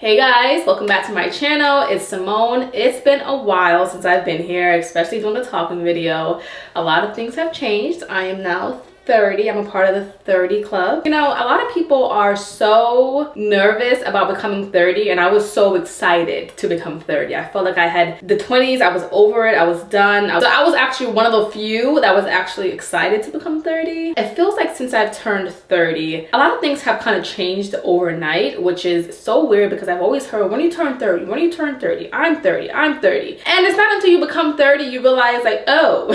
Hey guys, welcome back to my channel. It's Simone. It's been a while since I've been here, especially doing the talking video. A lot of things have changed. I am now 30. I'm a part of the 30 club. You know, a lot of people are so nervous about becoming 30, and I was so excited to become 30. I felt like I had the 20s, I was over it, I was done. I was actually one of the few that was actually excited to become 30. It feels like since I've turned 30, a lot of things have kind of changed overnight, which is so weird because I've always heard, when you turn 30, when you turn 30, I'm 30, I'm 30. And it's not until you become 30 you realize like, oh,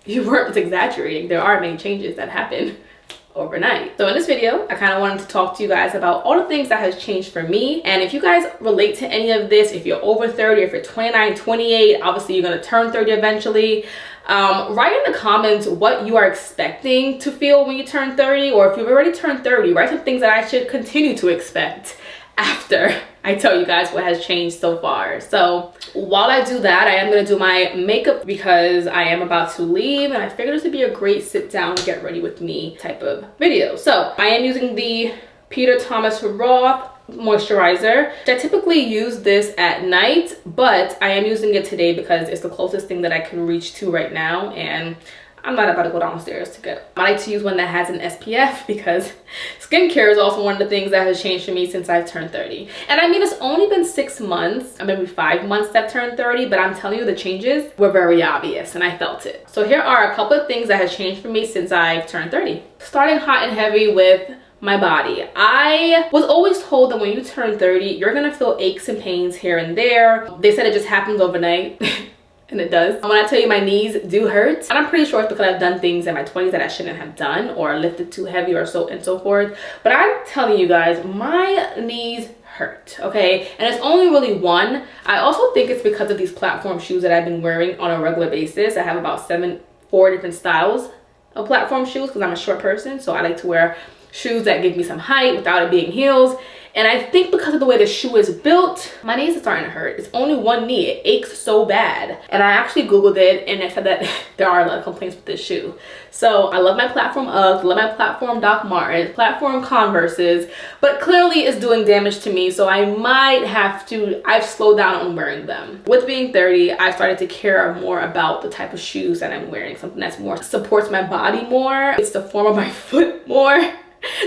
you weren't exaggerating. There are many changes that happen overnight. So in this video, I kind of wanted to talk to you guys about all the things that has changed for me. And if you guys relate to any of this, if you're over 30, if you're 29, 28, obviously you're going to turn 30 eventually. Write in the comments what you are expecting to feel when you turn 30, or if you've already turned 30, write some things that I should continue to expect after I tell you guys what has changed so far. So while I do that, I am going to do my makeup because I am about to leave, and I figured this would be a great sit down, get ready with me type of video. So I am using the Peter Thomas Roth moisturizer. I typically use this at night, but I am using it today because it's the closest thing that I can reach to right now, and I'm not about to go downstairs to get it. I like to use one that has an SPF because skincare is also one of the things that has changed for me since I've turned 30. And I mean, it's only been 6 months, maybe 5 months that I've turned 30, but I'm telling you the changes were very obvious and I felt it. So here are a couple of things that has changed for me since I've turned 30. Starting hot and heavy with my body. I was always told that when you turn 30, you're gonna feel aches and pains here and there. They said it just happens overnight. And it does. When I tell you my knees do hurt, and I'm pretty sure it's because I've done things in my 20s that I shouldn't have done, or lifted too heavy or so and so forth. But I'm telling you guys, my knees hurt, okay? And it's only really one. I also think it's because of these platform shoes that I've been wearing on a regular basis. I have about 4 different styles of platform shoes because I'm a short person, so I like to wear shoes that give me some height without it being heels. And I think because of the way the shoe is built, my knees are starting to hurt. It's only one knee. It aches so bad. And I actually Googled it, and it said that there are a lot of complaints with this shoe. So I love my platform Uggs, love my platform Doc Martens, platform Converses, but clearly it's doing damage to me. So I might have to, I've slowed down on wearing them. With being 30, I've started to care more about the type of shoes that I'm wearing. Something that's more, supports my body more. It's the form of my foot more.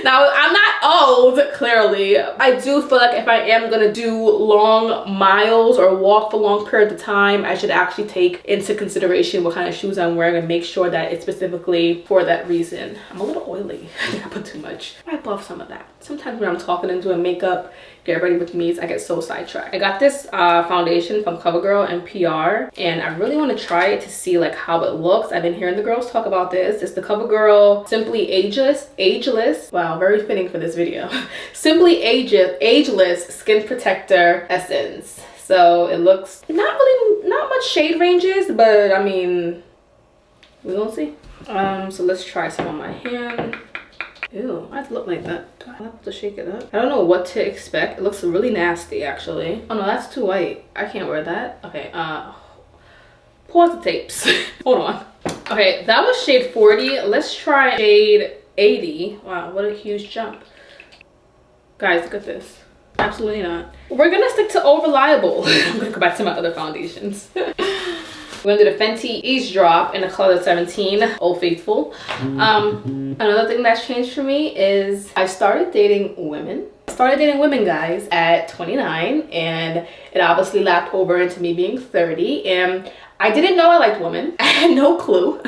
Now, I'm not old, clearly. I do feel like if I am gonna do long miles or walk for long periods of time, I should actually take into consideration what kind of shoes I'm wearing and make sure that it's specifically for that reason. I'm a little oily. I think I put too much. I love some of that. Sometimes when I'm talking and doing makeup, get ready with me, I get so sidetracked. I got this foundation from CoverGirl and PR, and I really want to try it to see like how it looks. I've been hearing the girls talk about this. It's the CoverGirl Simply Ageless. Wow, very fitting for this video. Simply Ageless Skin Protector Essence. So it looks not much shade ranges, but I mean, we're gonna see. So let's try some on my hand. Ew, why does it look like that? Do I have to shake it up? I don't know what to expect. It looks really nasty, actually. Oh no, that's too white. I can't wear that. Okay, pause the tapes. Hold on. Okay, that was shade 40. Let's try shade 80. Wow, what a huge jump. Guys, look at this. Absolutely not. We're gonna stick to Reliable. I'm gonna go back to my other foundations. We're gonna do the Fenty Ease Drop in the color 17, Old Faithful. Another thing that's changed for me is I started dating women. I started dating women, guys, at 29, and it obviously lapped over into me being 30. And I didn't know I liked women. I had no clue.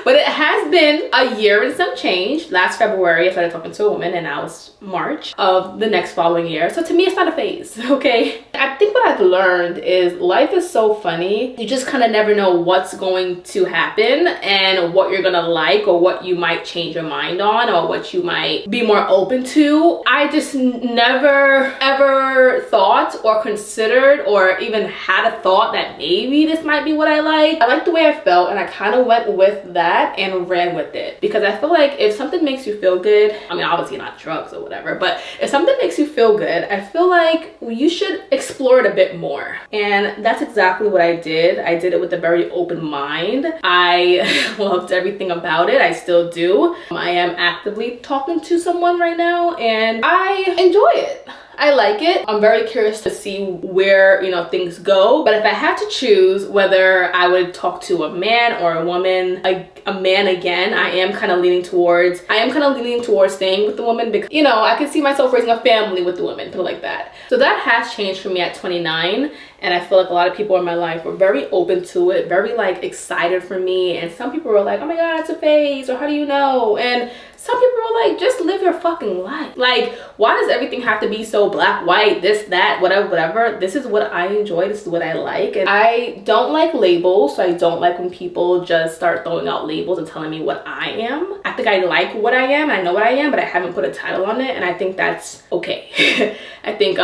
But it has been a year and some change. Last February, I started talking to a woman, and now it's March of the next following year. So to me, it's not a phase, okay? I think what I've learned is life is so funny. You just kind of never know what's going to happen and what you're gonna like, or what you might change your mind on, or what you might be more open to. I just never ever thought or considered or even had a thought that maybe this might be what I like. I liked the way I felt, and I kind of went with that and ran with it, because I feel like if something makes you feel good, I mean, obviously not drugs or whatever, but if something makes you feel good, I feel like you should explore it a bit more. And that's exactly what I did. I did it with a very open mind. I loved everything about it. I still do. I am actively talking to someone right now, and I enjoy it. I like it. I'm very curious to see where, you know, things go. But if I had to choose whether I would talk to a man or a woman, a man again, I am kind of leaning towards staying with the woman because, you know, I can see myself raising a family with the woman, put it like that. So that has changed for me at 29. And I feel like a lot of people in my life were very open to it, very like excited for me. And some people were like, oh my God, it's a phase, or how do you know? And some people were like, just live your fucking life. Like, why does everything have to be so black, white, this, that, whatever, whatever? This is what I enjoy. This is what I like. And I don't like labels. So I don't like when people just start throwing out labels and telling me what I am. I think I like what I am. I know what I am, but I haven't put a title on it. And I think that's okay. I think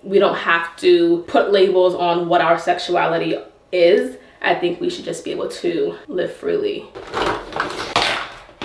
we don't have to put labels on what our sexuality is. I think we should just be able to live freely.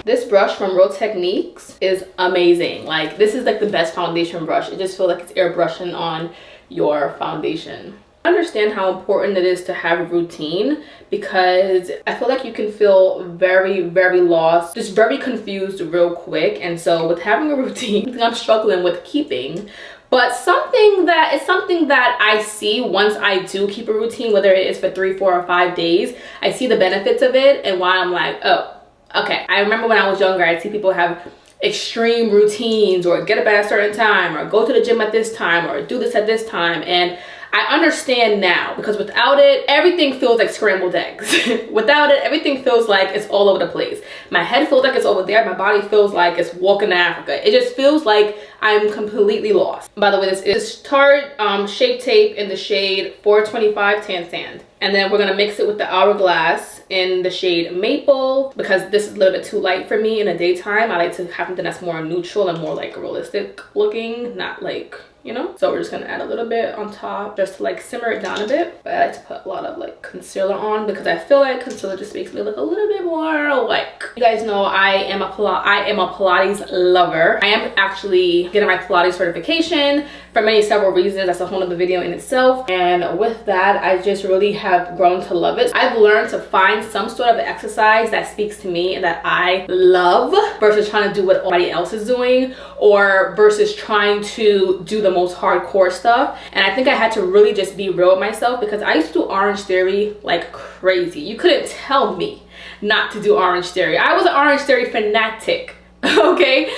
This brush from Real Techniques is amazing. Like, this is like the best foundation brush. It just feels like it's airbrushing on your foundation. I understand how important it is to have a routine because I feel like you can feel very, very lost, just very confused real quick. And so with having a routine, I'm struggling with keeping. But something that I see once I do keep a routine, whether it is for 3, 4, or 5 days, I see the benefits of it and why I'm like, oh, okay. I remember when I was younger, I'd see people have extreme routines or get up at a certain time or go to the gym at this time or do this at this time. And I understand now because without it, everything feels like scrambled eggs. Without it, everything feels like it's all over the place. My head feels like it's over there. My body feels like it's walking to Africa. It just feels like I'm completely lost. By the way, this is Tarte Shape Tape in the shade 425 Tan Sand. And then we're gonna mix it with the Hourglass in the shade Maple because this is a little bit too light for me in the daytime. I like to have something that's more neutral and more like realistic looking, not like, you know. So we're just gonna add a little bit on top just to like simmer it down a bit. But I like to put a lot of like concealer on because I feel like concealer just makes me look a little bit more like, you guys know I am a Pilates lover. I am actually getting my Pilates certification for several reasons. That's a whole nother video in itself. And with that, I just really have grown to love it. I've learned to find some sort of exercise that speaks to me and that I love versus trying to do what everybody else is doing or versus trying to do the most hardcore stuff. And I think I had to really just be real with myself because I used to do Orange Theory like crazy. You couldn't tell me not to do Orange Theory. I was an Orange Theory fanatic, okay?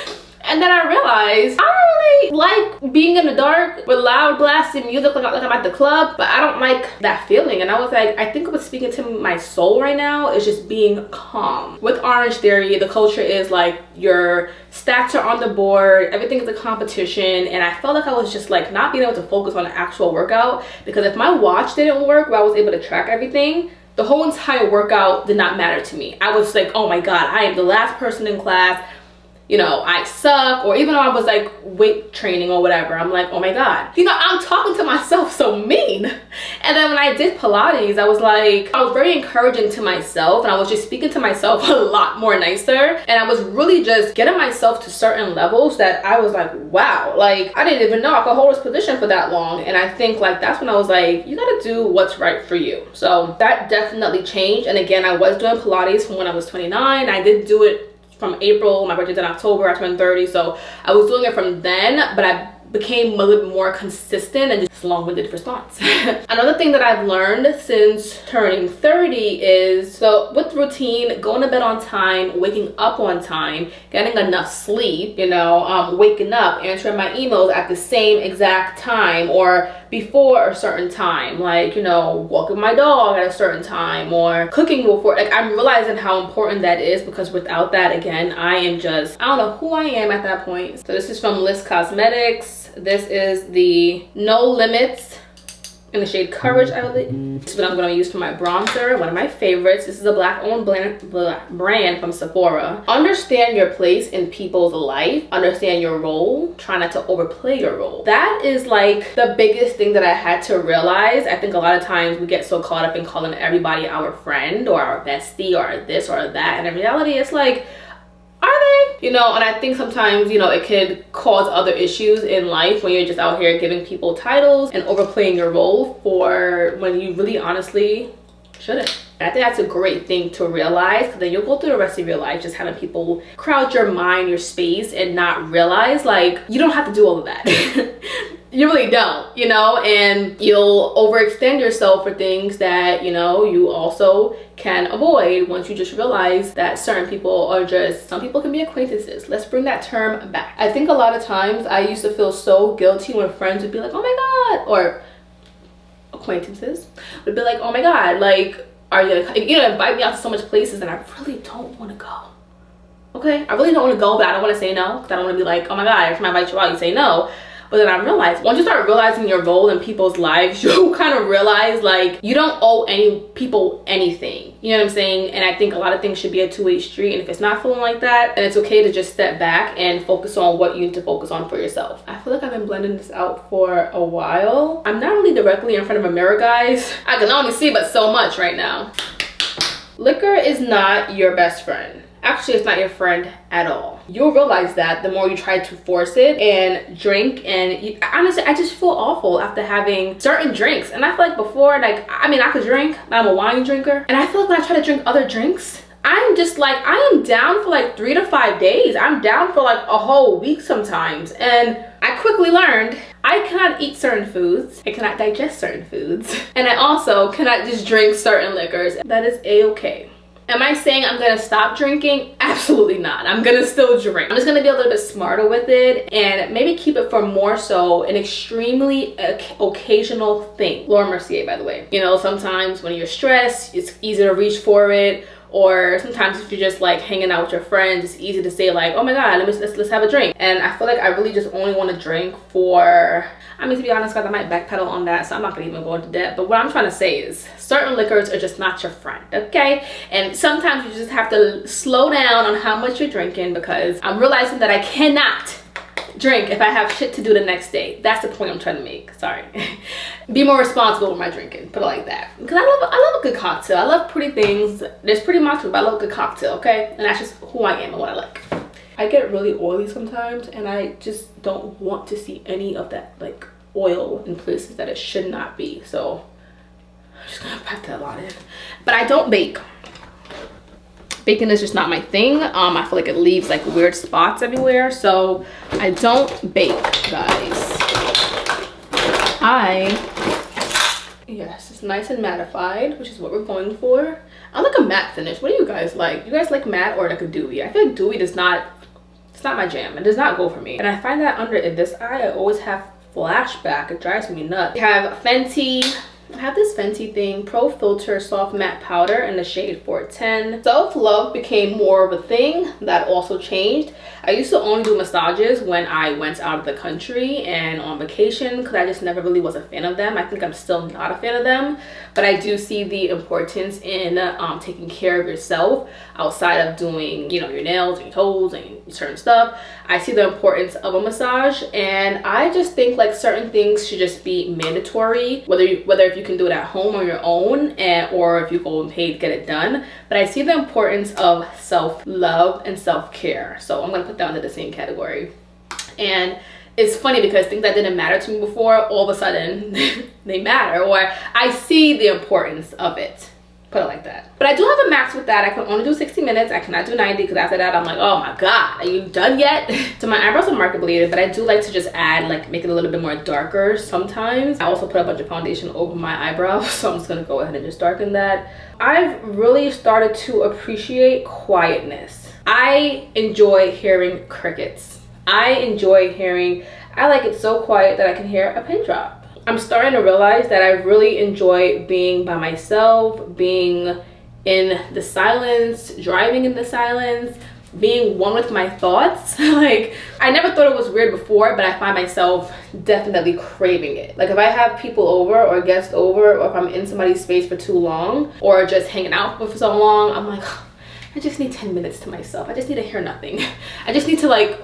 And then I realized I don't really like being in the dark with loud blasting music like I'm at the club, but I don't like that feeling. And I was like, I think what's speaking to my soul right now is just being calm. With Orange Theory, the culture is like your stats are on the board, everything is a competition, and I felt like I was just like not being able to focus on the actual workout because if my watch didn't work where I was able to track everything, the whole entire workout did not matter to me. I was like, oh my God, I am the last person in class. You know, I suck. Or even though I was like weight training or whatever, I'm like, oh my God, you know, I'm talking to myself so mean. And then when I did Pilates, I was like, I was very encouraging to myself and I was just speaking to myself a lot more nicer. And I was really just getting myself to certain levels that I was like, wow, like I didn't even know I could hold this position for that long. And I think like that's when I was like, you gotta do what's right for you. So that definitely changed. And again, I was doing Pilates from when I was 29. I did do it from April, my birthday's in October, I turned 30, so I was doing it from then, but I became a little bit more consistent and just long-winded response. Another thing that I've learned since turning 30 is, so with routine, going to bed on time, waking up on time, getting enough sleep, you know, waking up, answering my emails at the same exact time or before a certain time, like, you know, walking my dog at a certain time or cooking before. Like, I'm realizing how important that is because without that, again, I am just, I don't know who I am at that point. So this is from Liss Cosmetics. This is the No Limits in the shade Courage, I believe. This is what I'm going to use for my bronzer, one of my favorites. This is a black-owned brand from Sephora. Understand your place in people's life. Understand your role. Try not to overplay your role. That is like the biggest thing that I had to realize. I think a lot of times we get so caught up in calling everybody our friend or our bestie or this or that. And in reality, it's like, are they? You know, and I think sometimes, you know, it could cause other issues in life when you're just out here giving people titles and overplaying your role for when you really honestly shouldn't. And I think that's a great thing to realize, because then you'll go through the rest of your life just having people crowd your mind, your space, and not realize like you don't have to do all of that. You really don't, you know, and you'll overextend yourself for things that, you know, you also can avoid once you just realize that certain people are just, some people can be acquaintances. Let's bring that term back. I think a lot of times I used to feel so guilty when friends would be like, oh my God, or acquaintances would be like, oh my God, like, are you know, invite me out to so much places and I really don't want to go. Okay, I really don't want to go, but I don't want to say no, because I don't want to be like, oh my God, every time I invite you out, you say no. But then I realized, once you start realizing your role in people's lives, you kind of realize like you don't owe any people anything. You know what I'm saying? And I think a lot of things should be a two-way street. And if it's not feeling like that, then it's okay to just step back and focus on what you need to focus on for yourself. I feel like I've been blending this out for a while. I'm not really directly in front of a mirror, guys. I can only see but so much right now. Liquor is not your best friend. Actually, it's not your friend at all. You'll realize that the more you try to force it and drink, and honestly, I just feel awful after having certain drinks. And I feel like before, like, I mean, I could drink, but I'm a wine drinker. And I feel like when I try to drink other drinks, I'm just like, I am down for like 3 to 5 days. I'm down for like a whole week sometimes. And I quickly learned I cannot eat certain foods. I cannot digest certain foods. And I also cannot just drink certain liquors. That is a-okay. Am I saying I'm gonna stop drinking? Absolutely not. I'm gonna still drink. I'm just gonna be a little bit smarter with it and maybe keep it for more so an extremely occasional thing. Laura Mercier, by the way. You know, sometimes when you're stressed, it's easy to reach for it. Or sometimes if you're just like hanging out with your friends, it's easy to say like, oh my God, let's have a drink. And I feel like I really just only want to drink for, I mean, to be honest, guys, I might backpedal on that, so I'm not gonna even go into depth. But what I'm trying to say is certain liquors are just not your friend, okay? And sometimes you just have to slow down on how much you're drinking, because I'm realizing that I cannot drink if I have shit to do the next day. That's the point I'm trying to make. Sorry. Be more responsible with my drinking, put it like that. Because I love a good cocktail. I love pretty things. There's pretty much, but I love a good cocktail, okay? And that's just who I am and what I like. I get really oily sometimes, and I just don't want to see any of that like oil in places that it should not be. So I'm just gonna pack that a lot in. But I don't bake. Baking is just not my thing. I feel like it leaves like weird spots everywhere, so I don't bake, guys. Yes, it's nice and mattified, which is what we're going for. I like a matte finish. What do you guys like? You guys like matte or like a dewy? I feel like dewy does not, it's not my jam. It does not go for me. And I find that under in this eye, I always have flashback. It drives me nuts. We have Fenty. I have this Fenty thing, Pro Filter Soft Matte Powder in the shade 410. Self-love became more of a thing. That also changed. I used to only do massages when I went out of the country and on vacation, because I just never really was a fan of them. I think I'm still not a fan of them, but I do see the importance in taking care of yourself outside of doing, you know, your nails and your toes and certain stuff. I see the importance of a massage, and I just think like certain things should just be mandatory, whether if you can do it at home on your own or if you go and pay to get it done. But I see the importance of self-love and self-care, so I'm gonna put that under the same category. And it's funny because things that didn't matter to me before, all of a sudden they matter, or I see the importance of it, put it like that. But I do have a max with that. I can only do 60 minutes. I cannot do 90, because after that I'm like, oh my God, are you done yet? So my eyebrows are marker bleeded, but I do like to just add, like, make it a little bit more darker sometimes. I also put a bunch of foundation over my eyebrows, so I'm just gonna go ahead and just darken that. I've really started to appreciate quietness. I enjoy hearing crickets. I like it so quiet that I can hear a pin drop. I'm starting to realize that I really enjoy being by myself, being in the silence, driving in the silence, being one with my thoughts. Like, I never thought it was weird before, but I find myself definitely craving it. Like, if I have people over or guests over, or if I'm in somebody's space for too long, or just hanging out for so long, I'm like, I just need 10 minutes to myself. I just need to hear nothing. I just need to like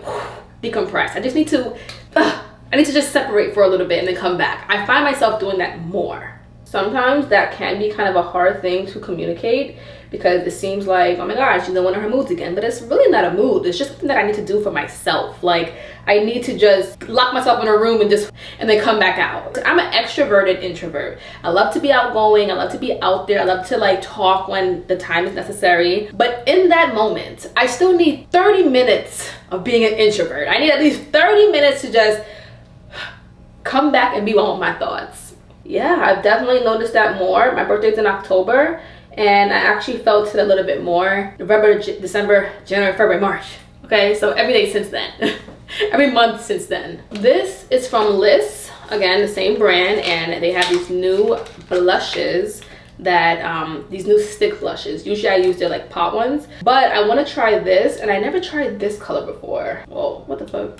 decompress. I need to just separate for a little bit and then come back. I find myself doing that more. Sometimes that can be kind of a hard thing to communicate because it seems like, oh my gosh, she's in one of her moods again. But it's really not a mood. It's just something that I need to do for myself. Like, I need to just lock myself in a room and then come back out. I'm an extroverted introvert. I love to be outgoing. I love to be out there. I love to like talk when the time is necessary. But in that moment, I still need 30 minutes of being an introvert. I need at least 30 minutes to just come back and be one with my thoughts. Yeah, I've definitely noticed that more. My birthday's in October, and I actually felt it a little bit more. November, December, January, February, March. Okay, so every day since then. Every month since then. This is from Liss, again, the same brand, and they have these new blushes that, these new stick blushes. Usually I use their like pot ones, but I want to try this, and I never tried this color before. Whoa, what the fuck?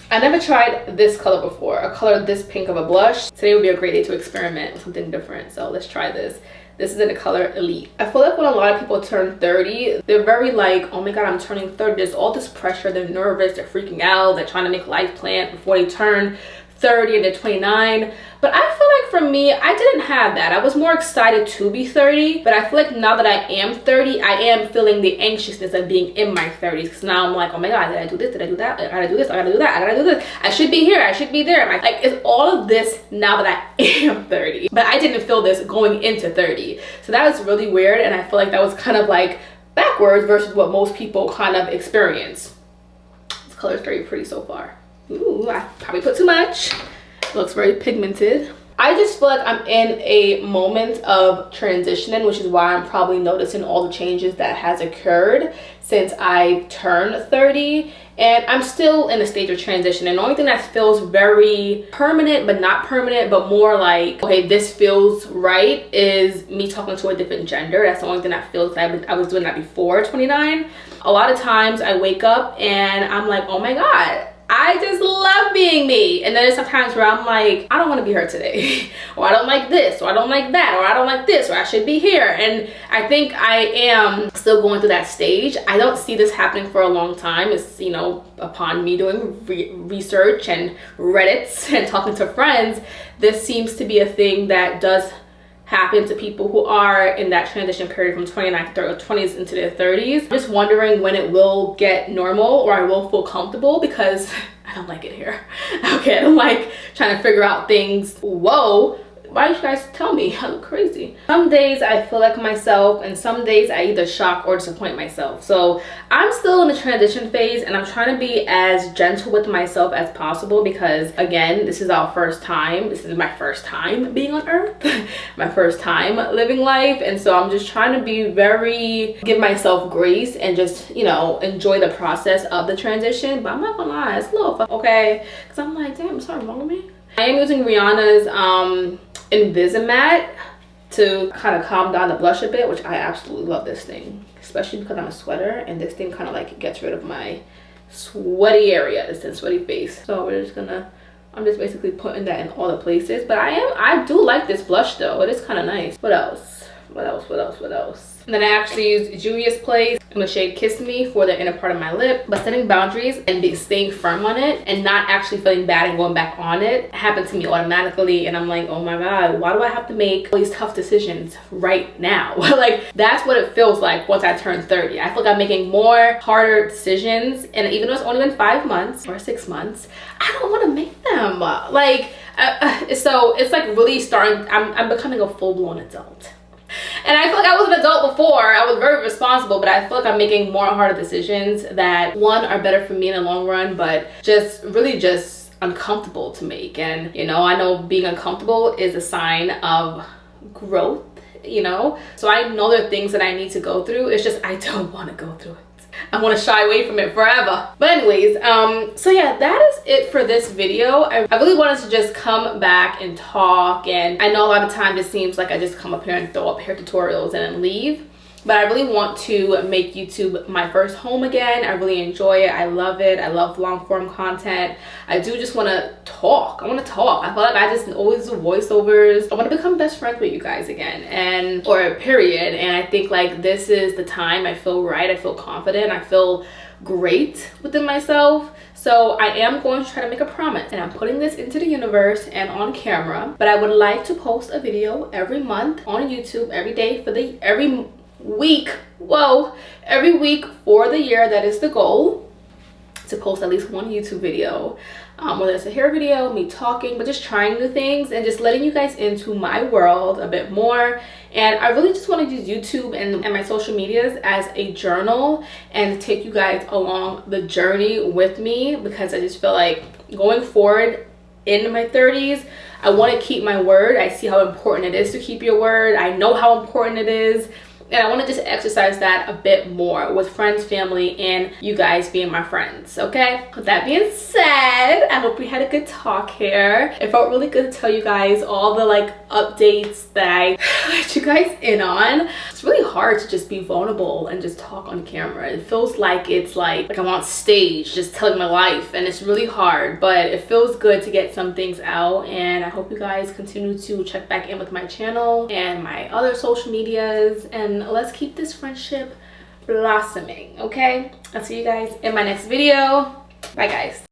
I never tried this color before, a color this pink of a blush. Today would be a great day to experiment with something different, so let's try this. This is in the color Elite. I feel like when a lot of people turn 30, they're very like, oh my god, I'm turning 30. There's all this pressure, they're nervous, they're freaking out, they're trying to make life plans before they turn 30 and they're 29. But I feel like for me, I didn't have that. I was more excited to be 30, but I feel like now that I am 30, I am feeling the anxiousness of being in my 30s, because now I'm like, oh my god, did I do this, did I do that, I gotta do this, I gotta do that, I gotta do this, I should be here, I should be there. Like, it's all of this now that I am 30, but I didn't feel this going into 30. So that was really weird, and I feel like that was kind of like backwards versus what most people kind of experience. This color is very pretty so far. Ooh, I probably put too much. It looks very pigmented. I just feel like I'm in a moment of transitioning, which is why I'm probably noticing all the changes that has occurred since I turned 30. And I'm still in a stage of transition. And the only thing that feels very permanent, but not permanent, but more like, okay, this feels right, is me talking to a different gender. That's the only thing that feels like I was doing that before 29. A lot of times I wake up and I'm like, oh my god, I just love being me. And then there's sometimes where I'm like, I don't want to be her today. Or I don't like this, or I don't like that, or I don't like this, or I should be here. And I think I am still going through that stage. I don't see this happening for a long time. It's, you know, upon me doing research and Reddits and talking to friends, this seems to be a thing that does happen to people who are in that transition period from 29 to 30, or 20s into their 30s. Just wondering when it will get normal or I will feel comfortable, because I don't like it here. Okay, I don't like trying to figure out things. Whoa, why did you guys tell me I look crazy? Some days I feel like myself, and some days I either shock or disappoint myself. So I'm still in the transition phase, and I'm trying to be as gentle with myself as possible, because again, this is our first time. This is my first time being on earth, my first time living life. And so I'm just trying to be give myself grace and just, you know, enjoy the process of the transition. But I'm not gonna lie, it's a little okay, because I'm like, damn, something wrong with me. I am using Rihanna's Invisimatte to kind of calm down the blush a bit, which I absolutely love this thing, especially because I'm a sweater, and this thing kind of like gets rid of my sweaty areas and sweaty face. So I'm just basically putting that in all the places. But I do like this blush though. It is kind of nice. What else? And then I actually used Juvias Place in the shade Kiss Me for the inner part of my lip. But setting boundaries and staying firm on it and not actually feeling bad and going back on it happened to me automatically. And I'm like, oh my god, why do I have to make all these tough decisions right now? Like, that's what it feels like once I turn 30. I feel like I'm making more harder decisions, and even though it's only been 5 months or 6 months, I don't want to make them. Like, so it's like really starting, I'm becoming a full-blown adult. And I feel like I was an adult before. I was very responsible, but I feel like I'm making more harder decisions that, one, are better for me in the long run, but just really just uncomfortable to make. And, you know, I know being uncomfortable is a sign of growth, you know? So I know there are things that I need to go through. It's just I don't want to go through it. I want to shy away from it forever. But anyways, so yeah, that is it for this video. I really wanted to just come back and talk, and I know a lot of times it seems like I just come up here and throw up hair tutorials and then leave. But I really want to make YouTube my first home again. I really enjoy it. I love it. I love long form content. I do just want to talk. I want to talk. I feel like I just always do voiceovers. I want to become best friends with you guys again, or period. And I think like this is the time. I feel right. I feel confident. I feel great within myself. So I am going to try to make a promise, and I'm putting this into the universe and on camera, but I would like to post a video every month on YouTube, every day for the every week for the year. That is the goal, to post at least one YouTube video, whether it's a hair video, me talking, but just trying new things and just letting you guys into my world a bit more. And I really just want to use YouTube and my social medias as a journal and take you guys along the journey with me, because I just feel like going forward in my 30s, I want to keep my word. I see how important it is to keep your word. I know how important it is. And I want to just exercise that a bit more with friends, family, and you guys being my friends, okay? With that being said, I hope we had a good talk here. It felt really good to tell you guys all the like updates that I let you guys in on. It's really hard to just be vulnerable and just talk on camera. It feels like it's like I'm on stage just telling my life, and it's really hard, but it feels good to get some things out. And I hope you guys continue to check back in with my channel and my other social medias, and let's keep this friendship blossoming, okay? I'll see you guys in my next video. Bye guys.